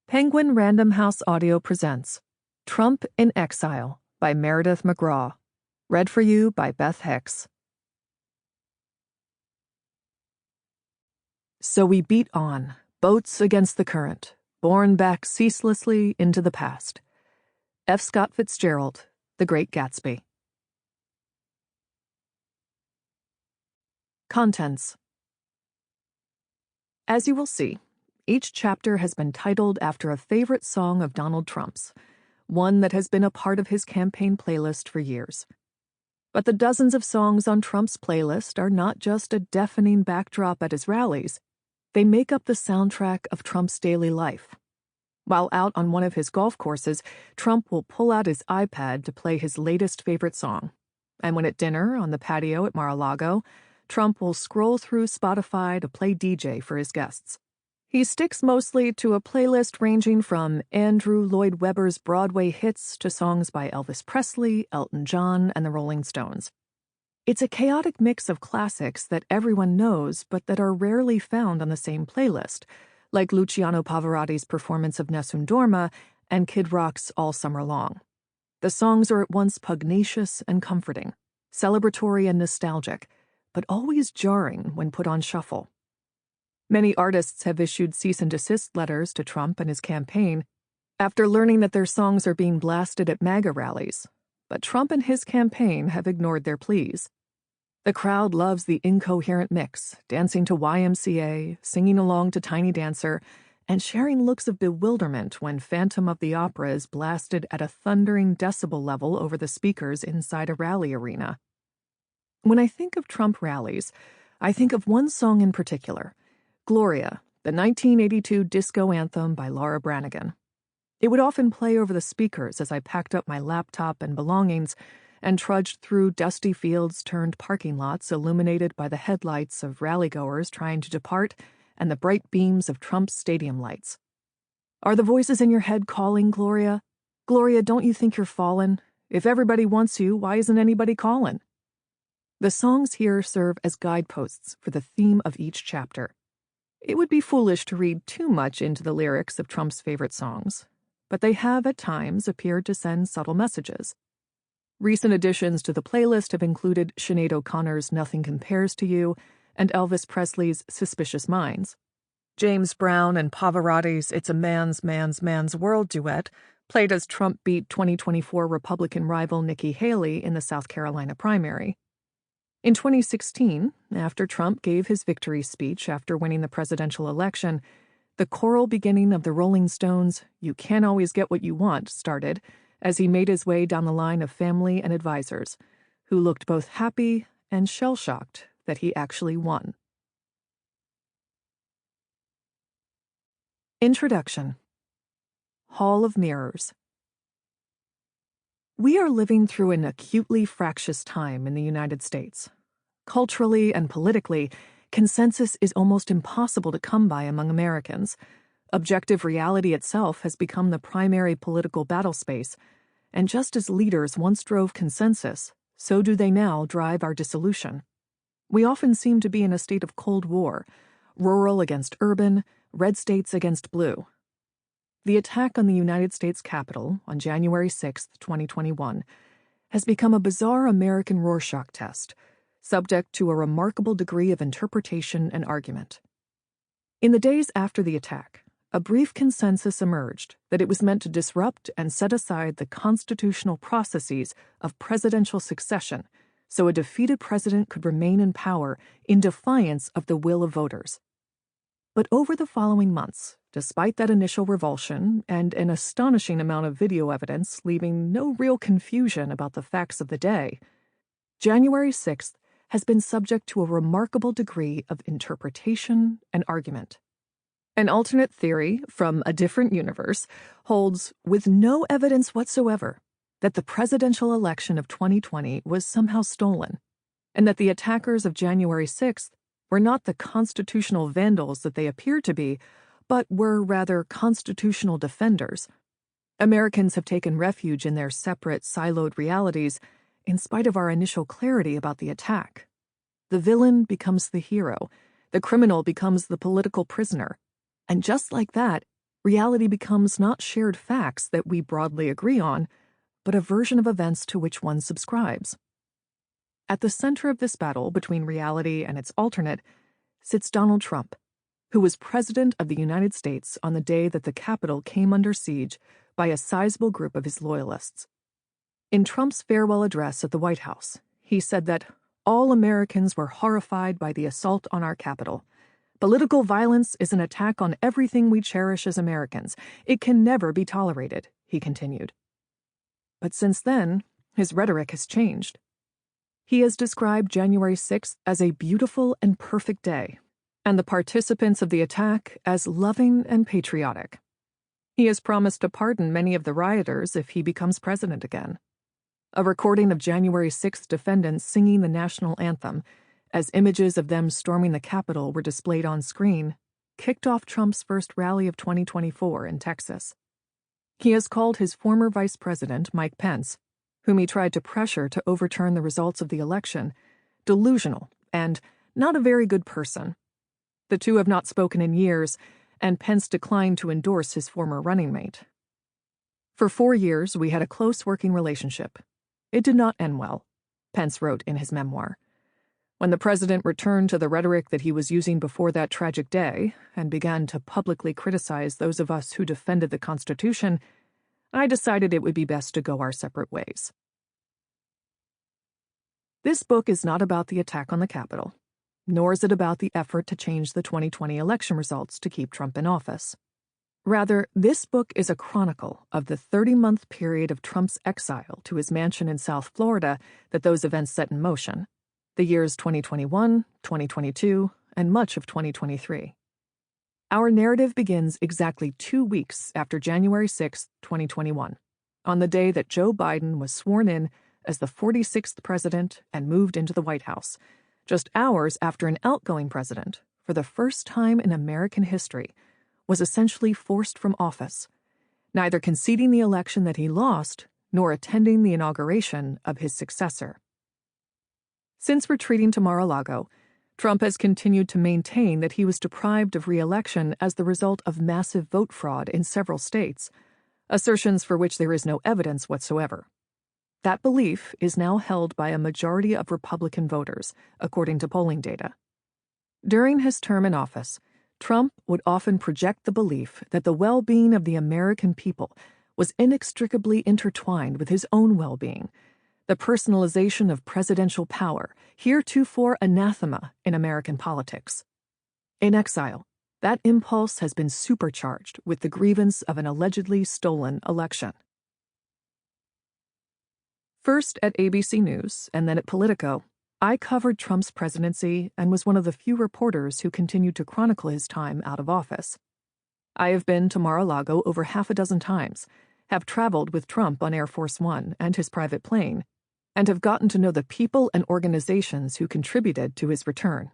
Penguin Random House Audio presents Trump in Exile by Meridith Mcgraw. Read for you by Beth Hicks. So we beat on, boats against the current, borne back ceaselessly into the past. F. Scott Fitzgerald, The Great Gatsby. Contents. As you will see, each chapter has been titled after a favorite song of Donald Trump's, one that has been a part of his campaign playlist for years. But the dozens of songs on Trump's playlist are not just a deafening backdrop at his rallies. They make up the soundtrack of Trump's daily life. While out on one of his golf courses, Trump will pull out his iPad to play his latest favorite song. And when at dinner on the patio at Mar-a-Lago, Trump will scroll through Spotify to play DJ for his guests. He sticks mostly to a playlist ranging from Andrew Lloyd Webber's Broadway hits to songs by Elvis Presley, Elton John, and the Rolling Stones. It's a chaotic mix of classics that everyone knows but that are rarely found on the same playlist, like Luciano Pavarotti's performance of Nessun Dorma and Kid Rock's All Summer Long. The songs are at once pugnacious and comforting, celebratory and nostalgic, but always jarring when put on shuffle. Many artists have issued cease and desist letters to Trump and his campaign after learning that their songs are being blasted at MAGA rallies, but Trump and his campaign have ignored their pleas. The crowd loves the incoherent mix, dancing to YMCA, singing along to Tiny Dancer, and sharing looks of bewilderment when Phantom of the Opera is blasted at a thundering decibel level over the speakers inside a rally arena. When I think of Trump rallies, I think of one song in particular, Gloria, the 1982 disco anthem by Laura Branigan. It would often play over the speakers as I packed up my laptop and belongings and trudged through dusty fields turned parking lots illuminated by the headlights of rallygoers trying to depart and the bright beams of Trump's stadium lights. Are the voices in your head calling, Gloria? Gloria, don't you think you're fallen? If everybody wants you, why isn't anybody calling? The songs here serve as guideposts for the theme of each chapter. It would be foolish to read too much into the lyrics of Trump's favorite songs, but they have at times appeared to send subtle messages. Recent additions to the playlist have included Sinead O'Connor's Nothing Compares to You and Elvis Presley's Suspicious Minds. James Brown and Pavarotti's It's a Man's World duet played as Trump beat 2024 Republican rival Nikki Haley in the South Carolina primary. In 2016, after Trump gave his victory speech after winning the presidential election, the choral beginning of the Rolling Stones' You Can't Always Get What You Want started as he made his way down the line of family and advisors, who looked both happy and shell-shocked that he actually won. Introduction. Hall of Mirrors. We are living through an acutely fractious time in the United States. Culturally and politically, consensus is almost impossible to come by among Americans. Objective reality itself has become the primary political battle space, and just as leaders once drove consensus, so do they now drive our dissolution. We often seem to be in a state of Cold War, rural against urban, red states against blue. The attack on the United States Capitol on January 6, 2021, has become a bizarre American Rorschach test, subject to a remarkable degree of interpretation and argument. In the days after the attack, a brief consensus emerged that it was meant to disrupt and set aside the constitutional processes of presidential succession so a defeated president could remain in power in defiance of the will of voters. But over the following months, despite that initial revulsion and an astonishing amount of video evidence leaving no real confusion about the facts of the day, January 6th has been subject to a remarkable degree of interpretation and argument. An alternate theory from a different universe holds, with no evidence whatsoever, that the presidential election of 2020 was somehow stolen, and that the attackers of January 6th were not the constitutional vandals that they appeared to be, but were rather constitutional defenders. Americans have taken refuge in their separate, siloed realities in spite of our initial clarity about the attack. The villain becomes the hero, the criminal becomes the political prisoner, and just like that, reality becomes not shared facts that we broadly agree on, but a version of events to which one subscribes. At the center of this battle between reality and its alternate sits Donald Trump, who was President of the United States on the day that the Capitol came under siege by a sizable group of his loyalists. In Trump's farewell address at the White House, he said that all Americans were horrified by the assault on our Capitol. Political violence is an attack on everything we cherish as Americans. It can never be tolerated, he continued. But since then, his rhetoric has changed. He has described January 6th as a beautiful and perfect day, and the participants of the attack as loving and patriotic. He has promised to pardon many of the rioters if he becomes president again. A recording of January 6th defendants singing the national anthem, as images of them storming the Capitol were displayed on screen, kicked off Trump's first rally of 2024 in Texas. He has called his former vice president, Mike Pence, whom he tried to pressure to overturn the results of the election, delusional and not a very good person. The two have not spoken in years, and Pence declined to endorse his former running mate. For 4 years, we had a close working relationship. It did not end well, Pence wrote in his memoir. When the president returned to the rhetoric that he was using before that tragic day and began to publicly criticize those of us who defended the Constitution, I decided it would be best to go our separate ways. This book is not about the attack on the Capitol, nor is it about the effort to change the 2020 election results to keep Trump in office. Rather, this book is a chronicle of the 30-month period of Trump's exile to his mansion in South Florida that those events set in motion, the years 2021, 2022, and much of 2023. Our narrative begins exactly 2 weeks after January 6, 2021, on the day that Joe Biden was sworn in as the 46th president and moved into the White House, just hours after an outgoing president, for the first time in American history, was essentially forced from office, neither conceding the election that he lost nor attending the inauguration of his successor. Since retreating to Mar-a-Lago, Trump has continued to maintain that he was deprived of re-election as the result of massive vote fraud in several states, assertions for which there is no evidence whatsoever. That belief is now held by a majority of Republican voters, according to polling data. During his term in office, Trump would often project the belief that the well-being of the American people was inextricably intertwined with his own well-being, the personalization of presidential power, heretofore anathema in American politics. In Exile, that impulse has been supercharged with the grievance of an allegedly stolen election. First at ABC News and then at Politico, I covered Trump's presidency and was one of the few reporters who continued to chronicle his time out of office. I have been to Mar-a-Lago over 6 times, have traveled with Trump on Air Force One and his private plane, and have gotten to know the people and organizations who contributed to his return.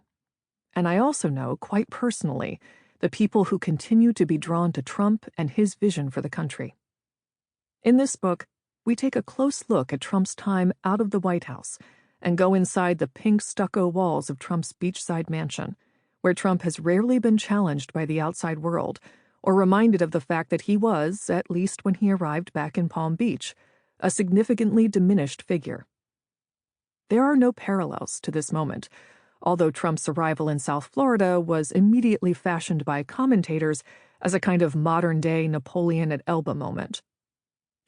And I also know, quite personally, the people who continue to be drawn to Trump and his vision for the country. In this book, we take a close look at Trump's time out of the White House and go inside the pink stucco walls of Trump's beachside mansion, where Trump has rarely been challenged by the outside world or reminded of the fact that he was, at least when he arrived back in Palm Beach, a significantly diminished figure. There are no parallels to this moment, although Trump's arrival in South Florida was immediately fashioned by commentators as a kind of modern-day Napoleon at Elba moment.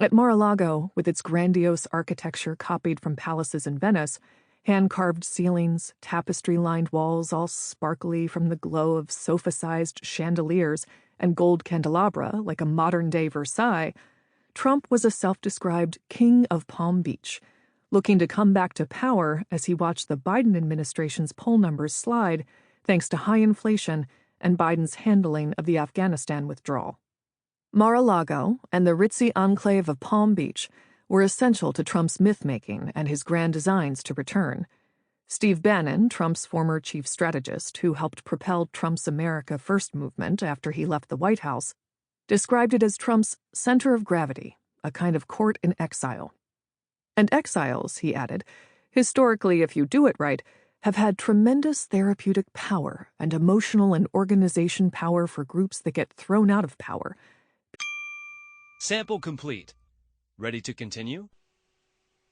At Mar-a-Lago, with its grandiose architecture copied from palaces in Venice, hand-carved ceilings, tapestry-lined walls all sparkly from the glow of sofa-sized chandeliers and gold candelabra like a modern-day Versailles, Trump was a self-described king of Palm Beach, looking to come back to power as he watched the Biden administration's poll numbers slide thanks to high inflation and Biden's handling of the Afghanistan withdrawal. Mar-a-Lago and the ritzy enclave of Palm Beach were essential to Trump's myth-making and his grand designs to return. Steve Bannon, Trump's former chief strategist who helped propel Trump's America First movement after he left the White House, described it as Trump's center of gravity, a kind of court in exile. And exiles, he added, historically, if you do it right, have had tremendous therapeutic power and emotional and organization power for groups that get thrown out of power. Sample complete. Ready to continue?